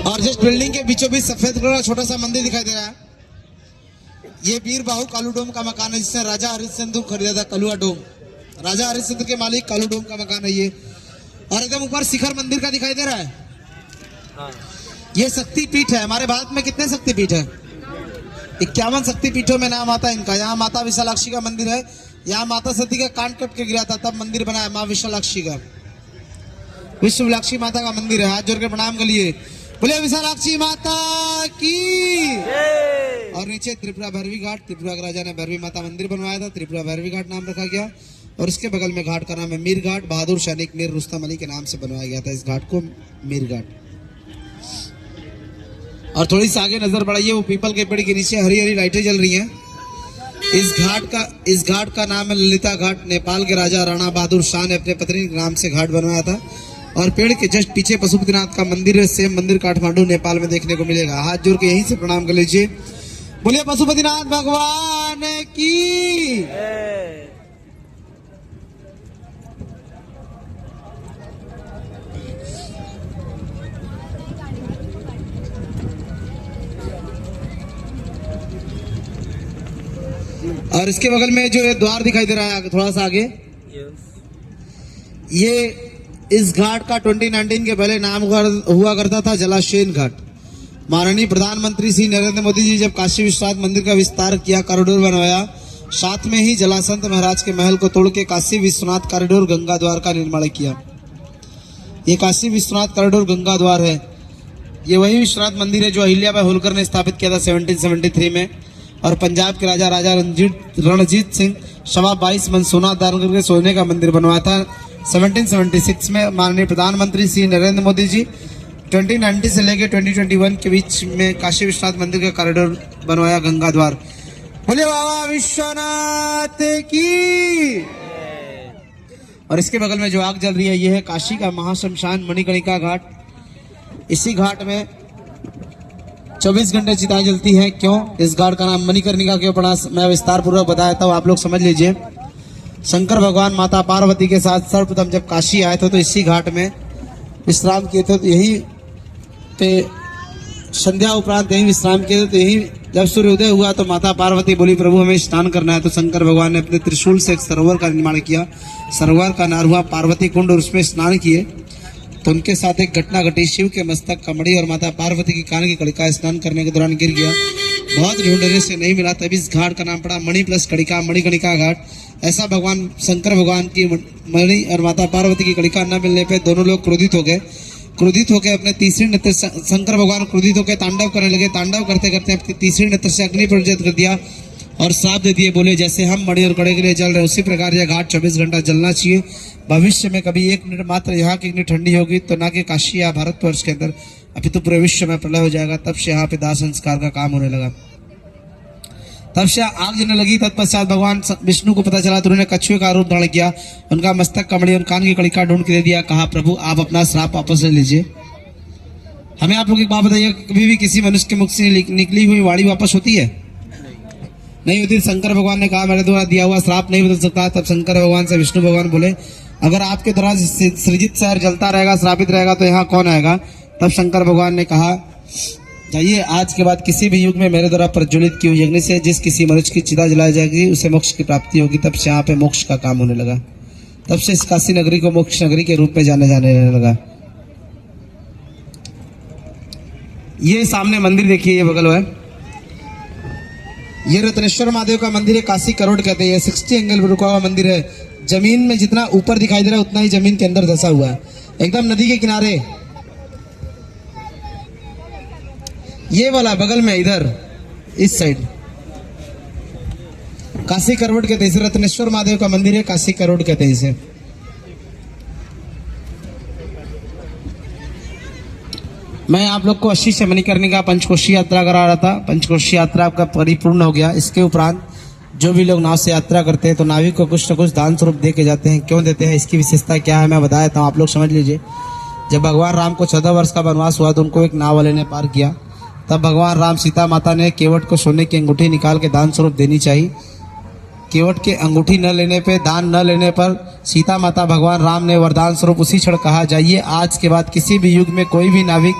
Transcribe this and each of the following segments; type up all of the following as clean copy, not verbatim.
और just building के बीचों बीच सफेद कलर का छोटा सा मंदिर दिखाई दे रहा है। ये वीर बाहू कालू डोम का मकान है, जिससे राजा हरिश्चंद्र खरीदा था कलुआ डोम। राजा हरिश्चंद्र के मालिक कालू डोम का मकान है ये। और एकदम ऊपर शिखर मंदिर का दिखाई दे रहा है। ये शक्ति पीठ है। हमारे भारत में कितने शक्ति पीठ है? 51 शक्ति पीठों में नाम आता है इनका। यहाँ माता विशालाक्षी का मंदिर है। यहाँ माता सती का कान कट के गिरा था, तब मंदिर बना है माँ विशालाक्षी का। विश्वलाक्षी माता का मंदिर है। हाथ जोड़ के प्रणाम करिए, बोले विशालाक्षी माता की। और नीचे त्रिपुरा भैरवी घाट, त्रिपुरा के राजा ने भैरवी माता मंदिर बनवाया था, त्रिपुरा भैरवी घाट नाम रखा गया। और इसके बगल में घाट का नाम है मीर घाट। बहादुर सैनिक मीर रुस्तम अली के नाम से बनवाया गया था इस घाट को, मीर घाट। और थोड़ी सी आगे नजर बढ़ाइए, वो पीपल के पेड़ के नीचे हरी हरी लाइटें जल रही हैं। इस घाट का नाम है ललिता घाट। नेपाल के राजा राणा बहादुर शाह ने अपने पत्नी के नाम से घाट बनवाया था। और पेड़ के जस्ट पीछे पशुपतिनाथ का मंदिर है। सेम मंदिर काठमांडू नेपाल में देखने को मिलेगा। हाथ जोड़ के यहीं से प्रणाम कर लीजिए, बोलिए पशुपतिनाथ भगवान की। और इसके बगल में जो द्वार दिखाई दे रहा है थोड़ा सा आगे, ये इस घाट का 2019 के पहले नाम हुआ करता था जलाशयन घाट। माननीय प्रधानमंत्री श्री नरेंद्र मोदी जी जब काशी विश्वनाथ मंदिर का विस्तार किया, कॉरिडोर बनवाया, साथ में ही जलासंत महाराज के महल को तोड़ के काशी विश्वनाथ कॉरिडोर गंगा द्वार का निर्माण किया। ये काशी विश्वनाथ कॉरिडोर गंगा द्वार है। ये वही विश्वनाथ मंदिर है जो अहिल्याबाई होलकर ने स्थापित किया था 1773 में। और पंजाब के राजा रणजीत सिंह 22 मन सोना दान करके सोने का मंदिर बनवाया था 1776 में। माननीय प्रधानमंत्री श्री नरेंद्र मोदी जी 2019 से लेकर 2021 के बीच में काशी विश्वनाथ मंदिर का कॉरिडोर बनवाया गंगा द्वार। बोले बाबा विश्वनाथ की। और इसके बगल में जो आग जल रही है, यह है काशी का महाशमशान मणिकर्णिका घाट। इसी घाट में 24 घंटे चिताएं जलती हैं। क्यों इस घाट का नाम मणिकर्णिका क्यों पड़ा, मैं विस्तार पूर्वक बताया था, आप लोग समझ लीजिए। शंकर भगवान माता पार्वती के साथ सर्वप्रथम जब काशी आए थे तो इसी घाट में विश्राम किए थे। तो यही पे संध्या उपरांत यही विश्राम किए थे। तो यही जब सूर्योदय हुआ तो माता पार्वती बोली प्रभु हमें स्नान करना है। तो शंकर भगवान ने अपने त्रिशूल से एक सरोवर का निर्माण किया। सरोवर का नाम हुआ पार्वती कुंड और उसमें स्नान किए। तो उनके साथ एक घटना घटी, शिव के मस्तक कमड़ी और माता पार्वती की कान की कड़िका स्नान करने के दौरान गिर गया। बहुत ढूंढने से नहीं मिला, तभी इस घाट का नाम पड़ा मणि प्लस कड़िका, मणिकर्णिका घाट। ऐसा भगवान शंकर भगवान की मणि और माता पार्वती की कड़िका न मिलने पे दोनों लोग क्रोधित हो गए। क्रोधित होकर अपने तीसरी नेत्र, शंकर भगवान क्रोधित होकर तांडव करने लगे। तांडव करते करते अपनी तीसरी नेत्र से अग्नि प्रज्वलित कर दिया और श्राप दे दिए। बोले जैसे हम मणि और कड़े के लिए जल रहे उसी प्रकार यह घाट 24 घंटा जलना चाहिए। भविष्य में कभी 1 मिनट मात्र यहाँ की अग्नि ठंडी होगी तो ना कि काशी या भारतवर्ष के अंदर, अभी तो पूरे विश्व में प्रलय हो जाएगा। तब से यहाँ पे दाह संस्कार का काम होने लगा। तब से आग जलने लगी। तत्पश्चात भगवान विष्णु को पता चला तो उन्होंने कछुए का रूप धारण किया। उनका मस्तक कमड़ी और कान की कड़िका ढूंढ के दे दिया। कहा प्रभु आप अपना श्राप वापस ले लीजिए। हमें आप लोग एक बात बताइए, कभी भी किसी मनुष्य के मुख से निकली हुई वाणी वापस होती है? नहीं होती। शंकर भगवान ने कहा मेरे द्वारा दिया हुआ श्राप नहीं बदल सकता। तब शंकर भगवान से विष्णु भगवान बोले अगर आपके द्वारा सृजित शहर जलता रहेगा, श्रापित रहेगा तो यहाँ कौन आएगा? तब शंकर भगवान ने कहा जाइए, आज के बाद किसी भी युग में मेरे द्वारा प्रज्वलित की हुई अग्नि से जिस किसी मनुष्य की चिता जलाई जाएगी उसे मोक्ष की प्राप्ति होगी। तब से यहाँ पे मोक्ष का काम होने लगा। तब से इस काशी नगरी को मोक्ष नगरी के रूप में जाने लगा। ये सामने मंदिर देखिए, ये बगल है, ये रत्नेश्वर महादेव का मंदिर है। काशी करोड़ कहते हैं। 60 एंगल पर रुका हुआ मंदिर है। जमीन में जितना ऊपर दिखाई दे रहा है उतना ही जमीन के अंदर धसा हुआ है, एकदम नदी के किनारे। ये वाला बगल में इधर इस साइड काशी करोड़ कहते हैं इसे। रत्नेश्वर महादेव का मंदिर है, काशी करोड़ कहते हैं इसे। मैं आप लोग को 80 से मणिकर्णिका पंचकोशी यात्रा करा रहा था। पंचकोशी यात्रा आपका परिपूर्ण हो गया। इसके उपरांत जो भी लोग नाव से यात्रा करते हैं तो नाविक को कुछ न कुछ दान स्वरूप दे के जाते हैं। क्यों देते हैं, इसकी विशेषता क्या है मैं बता देता हूँ, आप लोग समझ लीजिए। जब भगवान राम को 14 वर्ष का वनवास हुआ तो उनको एक नाव वाले ने पार किया। तब भगवान राम सीता माता ने केवट को सोने की अंगूठी निकाल के दान स्वरूप देनी चाहिए। केवट के अंगूठी न लेने पे, दान न लेने पर सीता माता भगवान राम ने वरदान स्वरूप उसी क्षण कहा जाइए आज के बाद किसी भी युग में कोई भी नाविक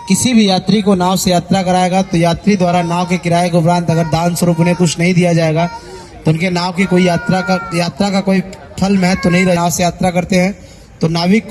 किसी भी यात्री को नाव से यात्रा कराएगा तो यात्री द्वारा नाव के किराए के उपरांत अगर दान स्वरूप उन्हें कुछ नहीं दिया जाएगा तो उनके नाव की कोई यात्रा का कोई फल महत्व तो नहीं रहे। नाव से यात्रा करते हैं तो नाविक